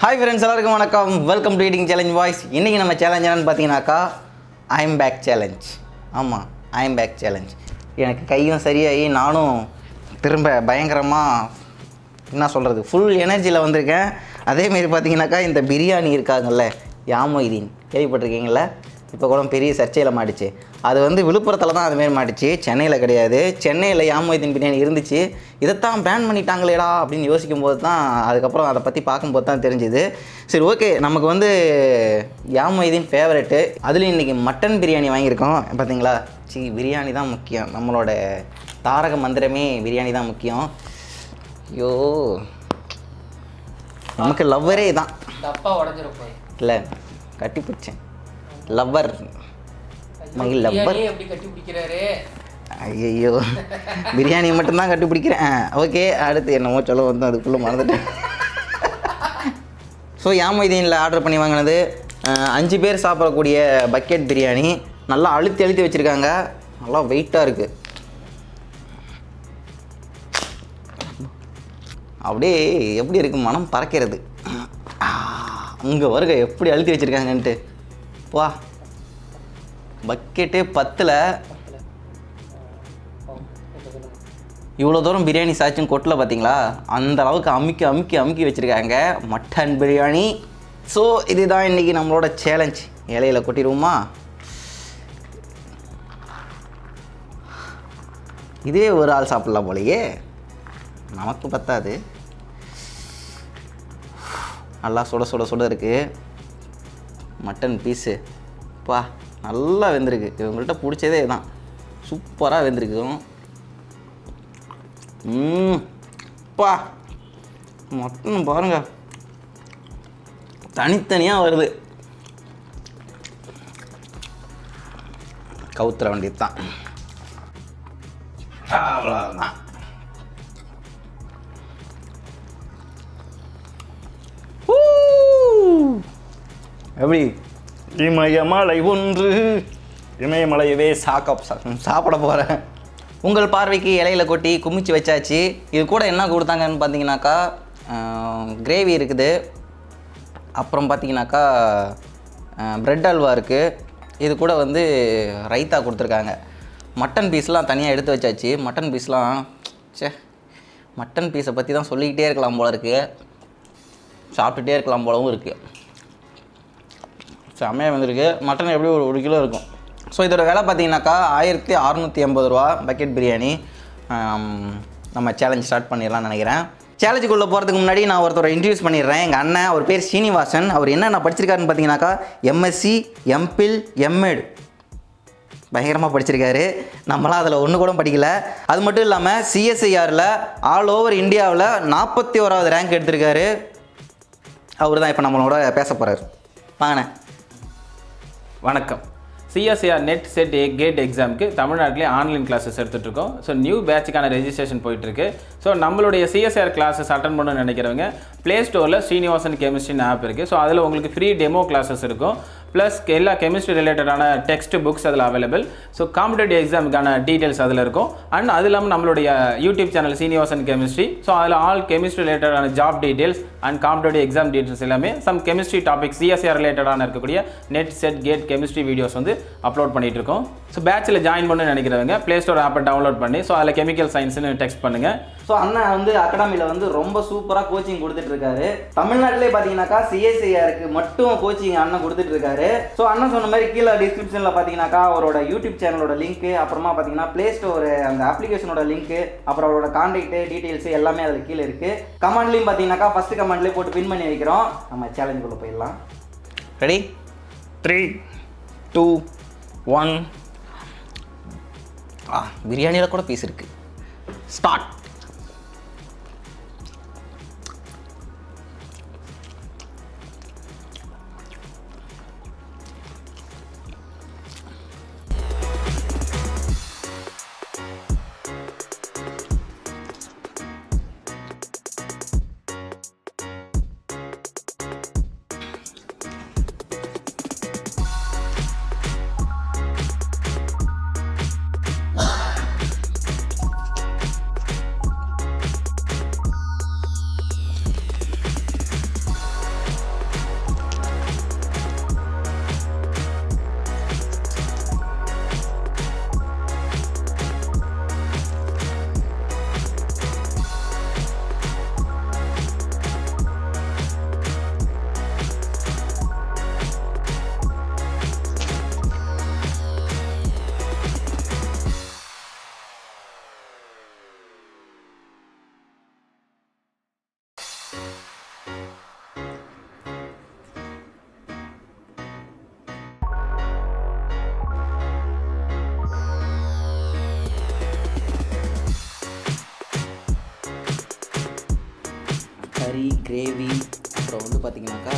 Hi friends, எல்லாருக்கும் வணக்கம். Welcome to eating challenge voice. இன்றைக்கி நம்ம சேலஞ்ச் என்னென்னு பார்த்தீங்கன்னாக்கா ஐம் பேக் சேலஞ்ச். ஆமாம், ஐம் பேக் சேலஞ்ச். எனக்கு கையும் சரியாகி நானும் திரும்ப பயங்கரமாக என்ன சொல்கிறது ஃபுல் எனர்ஜியில் வந்திருக்கேன். அதேமாரி பார்த்தீங்கன்னாக்கா இந்த பிரியாணி இருக்காங்கல்ல, யாமொய்தீன் கேள்விப்பட்டிருக்கீங்கள? இப்போ கூட பெரிய சர்ச்சையில் மாட்டிச்சு. அது வந்து விழுப்புரத்தில் தான் அதுமாரி மாட்டிச்சு, சென்னையில் கிடையாது. சென்னையில் யாமொய்தீன் பிரியாணி இருந்துச்சு. இதைத்தான் பேன் பண்ணிட்டாங்களேடா அப்படின்னு யோசிக்கும் போது தான், அதுக்கப்புறம் அதை பற்றி பார்க்கும்போது தான் தெரிஞ்சுது. சரி, ஓகே, நமக்கு வந்து யாமொய்தீன் ஃபேவரெட்டு. அதுலேயும் இன்றைக்கி மட்டன் பிரியாணி வாங்கியிருக்கோம். பார்த்தீங்களா? பிரியாணி தான் முக்கியம். நம்மளோட தாரக மந்திரமே பிரியாணி தான் முக்கியம். ஐயோ, நமக்கு லவ்வரே தான். இல்லை, கட்டி பிடிச்சேன். Lover, my lover. ஐயோ, பிரியாணி மட்டும்தான் கட்டி பிடிக்கிறேன். ஓகே, அடுத்து என்னமோ சொல்ல வந்து அதுக்குள்ளே மறந்துட்டேன். ஸோ யாமொய்தீனில் ஆர்டர் பண்ணி வாங்கினது 5 பேர் சாப்பிடக்கூடிய பக்கெட் பிரியாணி. நல்லா அழுத்தி வச்சுருக்காங்க. நல்லா வெயிட்டாக இருக்குது. அப்படியே எப்படி இருக்குது, மனம் பறக்கிறது. அங்கே வருக எப்படி அழுத்தி வச்சுருக்காங்கன்ட்டு. வா, பக்கெட்டே 10ல் இவ்வளோ தூரம் பிரியாணி சாச்சுன்னு கொட்டில் பார்த்தீங்களா? அந்த அளவுக்கு அமுக்கி வச்சுருக்காங்க மட்டன் பிரியாணி. ஸோ இதுதான் இன்றைக்கி நம்மளோட சேலஞ்ச். இலையில் கொட்டிடுவோமா? இதே ஒரு ஆள் சாப்பிட்லாம் போலையே, நமக்கு பத்தாது. நல்லா சுட இருக்குது மட்டன் பீஸு. பா, நல்லா வெந்திருக்கு. இவங்கள்ட்ட பிடிச்சதே தான், சூப்பராக வெந்திருக்கும். பா, மட்டன் பாருங்க, தனித்தனியாக வருது. கவுத்துற வேண்டியது தான். அவ்வளோதான். எப்படி இமயமலை ஒன்று, இமயமலையவே சாப்பிட போகிறேன். உங்கள் பார்வைக்கு இலையில கொட்டி குமிச்சு வச்சாச்சு. இது கூட என்ன கொடுத்தாங்கன்னு பார்த்தீங்கன்னாக்கா கிரேவி இருக்குது. அப்புறம் பார்த்தீங்கன்னாக்கா ப்ரெட் அல்வா இருக்குது. இது கூட வந்து ரைத்தா கொடுத்துருக்காங்க. மட்டன் பீஸ்லாம் தனியாக எடுத்து வச்சாச்சு. மட்டன் பீஸ்லாம் மட்டன் பீஸை பற்றி தான் சொல்லிக்கிட்டே இருக்கலாம் போல இருக்குது, சாப்பிட்டுட்டே இருக்கலாம் போலவும் இருக்குது. செம்மையாக வந்துருக்கு. மட்டன் எப்படி ஒரு 1 கிலோ இருக்கும். ஸோ இதோட விலை பார்த்தீங்கன்னாக்கா 1680 ரூபா பக்கெட் பிரியாணி. நம்ம சேலஞ்ச் ஸ்டார்ட் பண்ணிடலாம்னு நினைக்கிறேன். சேலஞ்சுக்குள்ளே போகிறதுக்கு முன்னாடி நான் ஒருத்தரை இன்ட்ரடியூஸ் பண்ணிடுறேன். எங்கள் அண்ணன், அவர் பேர் ஸ்ரீனிவாசன். அவர் என்னென்ன படிச்சிருக்காருன்னு பார்த்தீங்கன்னாக்கா எம்எஸ்சி, எம்பில், எம்எட் பயங்கரமாக படிச்சிருக்காரு. நம்மளாம் அதில் ஒன்று கூட படிக்கல. அது மட்டும் இல்லாமல் சிஎஸ்ஐஆரில் ஆல் ஓவர் இந்தியாவில் 41வது ரேங்க் எடுத்திருக்காரு. அவர் தான் இப்போ நம்மளோட பேச போகிறார். வாங்கண்ணே. வணக்கம். சிஎஸ்ஐஆர் நெட் செட் கேட் எக்ஸாமுக்கு தமிழ்நாட்டிலே ஆன்லைன் கிளாஸஸ் எடுத்துகிட்ருக்கோம். ஸோ நியூ பேட்சுக்கான ரெஜிஸ்ட்ரேஷன் போயிட்டுருக்கு. ஸோ நம்மளுடைய சிஎஸ்ஐஆர் கிளாஸஸ் அட்டன் பண்ணணும்னு நினைக்கிறவங்க ப்ளே ஸ்டோரில் ஸ்ரீனிவாசன் கெமிஸ்ட்ரின்னு ஆப் இருக்குது. ஸோ அதில் உங்களுக்கு ஃப்ரீ டெமோ கிளாஸஸ் இருக்கும். ப்ளஸ் எல்லா கெமிஸ்ட்ரி ரிலேட்டடான டெக்ஸ்ட் புக்ஸ் அதில் அவைலபிள். ஸோ காம்படேட்டிவ் எக்ஸாமுக்கான டீட்டெயில்ஸ் அதில் இருக்கும். அண்ட் அது இல்லாமல் நம்மளுடைய YouTube channel Srinivasan chemistry. So அதில் ஆல் கெமிஸ்ட்ரி ரிலேட்டடான job details and competitive exam details எல்லாமே சம் கெமிஸ்ட்ரி டாபிக் சிஎஸ்ஆர் ரிலேட்டடான இருக்கக்கூடிய NET SET GATE chemistry videos வந்து அப்லோட் பண்ணிட்டு இருக்கோம். ஸோ பேட்சில் ஜாயின் பண்ணணும்னு நினைக்கிறவங்க ப்ளே ஸ்டோர் ஆப்பை டவுன்லோட் பண்ணி ஸோ அதில் கெமிக்கல் சயின்ஸ்னு டெக்ஸ்ட் பண்ணுங்கள். ஸோ அண்ணன் வந்து அகாடமியில் வந்து ரொம்ப சூப்பராக கோச்சிங் கொடுத்துட்ருக்காரு. தமிழ்நாட்டிலே பார்த்தீங்கன்னாக்கா சிஎஸ்ஐஆருக்கு மட்டும் கோச்சிங் அண்ணன் கொடுத்துட்ருக்காரு. ஸோ அண்ணன் சொன்ன மாதிரி கீழே டிஸ்கிரிப்ஷனில் பார்த்தீங்கன்னாக்கா அவரோட யூடியூப் சேனலோட லிங்க்கு, அப்புறமா பார்த்தீங்கன்னா ப்ளே ஸ்டோர் அந்த அப்ளிகேஷனோட லிங்க்கு, அப்புறம் அவரோட கான்டாக்ட் டீட்டெயில்ஸ் எல்லாமே அதில் கீழே இருக்குது. கமெண்ட்லையும் பார்த்தீங்கன்னாக்கா ஃபஸ்ட்டு கமெண்ட்லேயே போட்டு பின் பண்ணி வைக்கிறோம். நம்ம சேலஞ்சுக்குள்ளே போயிடலாம். ரெடி? 3, 2, 1. பிரியாணியில் கூட பீஸ் இருக்குது. ஸ்டார்ட். கிரேவி, அப்புறம் வந்து பார்த்திங்கனாக்கா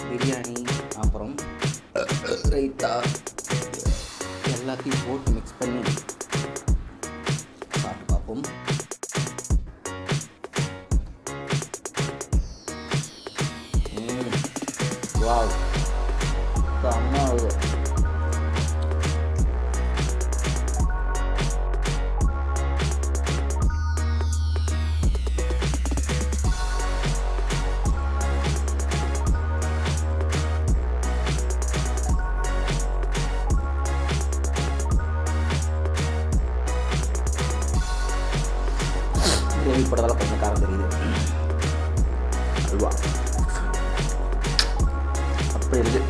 பிரியாணி, அப்புறம் ரைத்தா எல்லாத்தையும் போட்டு மிக்ஸ் பண்ணி சாப்பிட்டு பார்ப்போம். வாவ், செம்ம இது. கிரேவி போட்டதால் கொஞ்சம் காரம் தெரியுது. அல்வா அப்படி இருக்கு.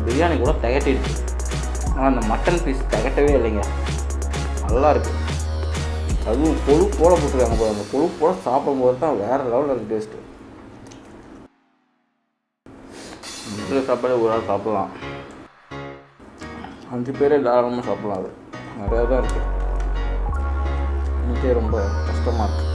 பிரியாணி கூட திகட்டிடுச்சு, ஆனால் அந்த மட்டன் பீஸ் திகட்டவே இல்லைங்க. நல்லா இருக்குது. அதுவும் கொழுப்போட போட்டுருக்காங்க போல. அந்த கொழுப்போட சாப்பிடும்போது தான் வேறு லெவலில் இருக்குது டேஸ்ட்டு. இந்த சாப்பாடு ஒரு ஆள் சாப்பிட்லாம், 5 பேரே தாராளமாக சாப்பிட்லாம். அது நிறையா தான் இருக்குது. எனக்கே ரொம்ப கஷ்டமாக இருக்குது.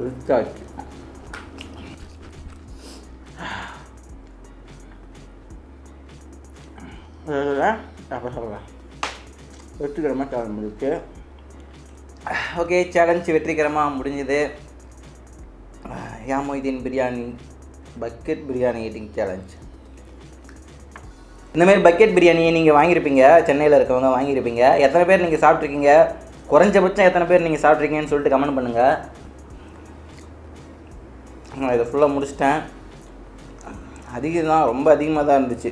ரிச்சாச்சு. அப்போ சொல்கிறேன், வெற்றிகரமாக சேலஞ்ச் முடிச்சு. ஓகே, சேலஞ்ச் வெற்றிகரமாக முடிஞ்சுது. Yeah Moideen biryani bucket biryani eating challenge. இந்தமாரி பக்கெட் பிரியாணியை நீங்கள் வாங்கியிருப்பீங்க, சென்னையில் இருக்கவங்க வாங்கியிருப்பீங்க. எத்தனை பேர் நீங்கள் சாப்பிட்ருக்கீங்க, குறைஞ்சபட்சம் எத்தனை பேர் நீங்கள் சாப்பிட்ருக்கீங்கன்னு சொல்லிட்டு கமெண்ட் பண்ணுங்கள். நான் இதை ஃபுல்லாக முடிச்சிட்டேன். அதிகம் தான், ரொம்ப அதிகமாக தான் இருந்துச்சு.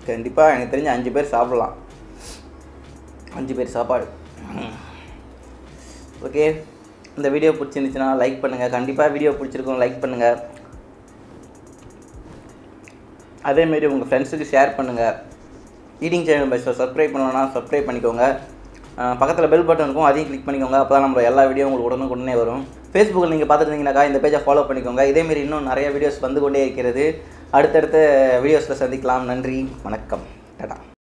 கண்டிப்பாக எனக்கு தெரிஞ்சு 5 பேர் சாப்பிட்லாம். 5 பேர் சாப்பாடு. ஓகே, இந்த வீடியோ பிடிச்சிருந்துச்சுன்னா லைக் பண்ணுங்கள். கண்டிப்பாக வீடியோ பிடிச்சிருக்கோம், லைக் பண்ணுங்கள். அதேமாரி உங்கள் ஃப்ரெண்ட்ஸுக்கு ஷேர் பண்ணுங்கள். ஈட்டிங் சேனல் பை சப்ஸ்கிரைப் பண்ணலன்னா சப்ஸ்கிரைப் பண்ணிக்கோங்க. பக்கத்தில் பெல் பட்டன் இருக்கும், அதையும் கிளிக் பண்ணிக்கோங்க. அப்போ தான் நம்ம எல்லா வீடியோ உங்களுக்கு உடனே வரும். ஃபேஸ்புக்கில் நீங்கள் பார்த்துருந்தீங்கன்னாக்கா இந்த பேஜை ஃபாலோ பண்ணிக்கோங்க. இதேமாரி இன்னும் நிறைய வீடியோஸ் வந்து கொண்டே இருக்கிறது. அடுத்தடுத்த வீடியோஸில் சந்திக்கலாம். நன்றி, வணக்கம், டாடா.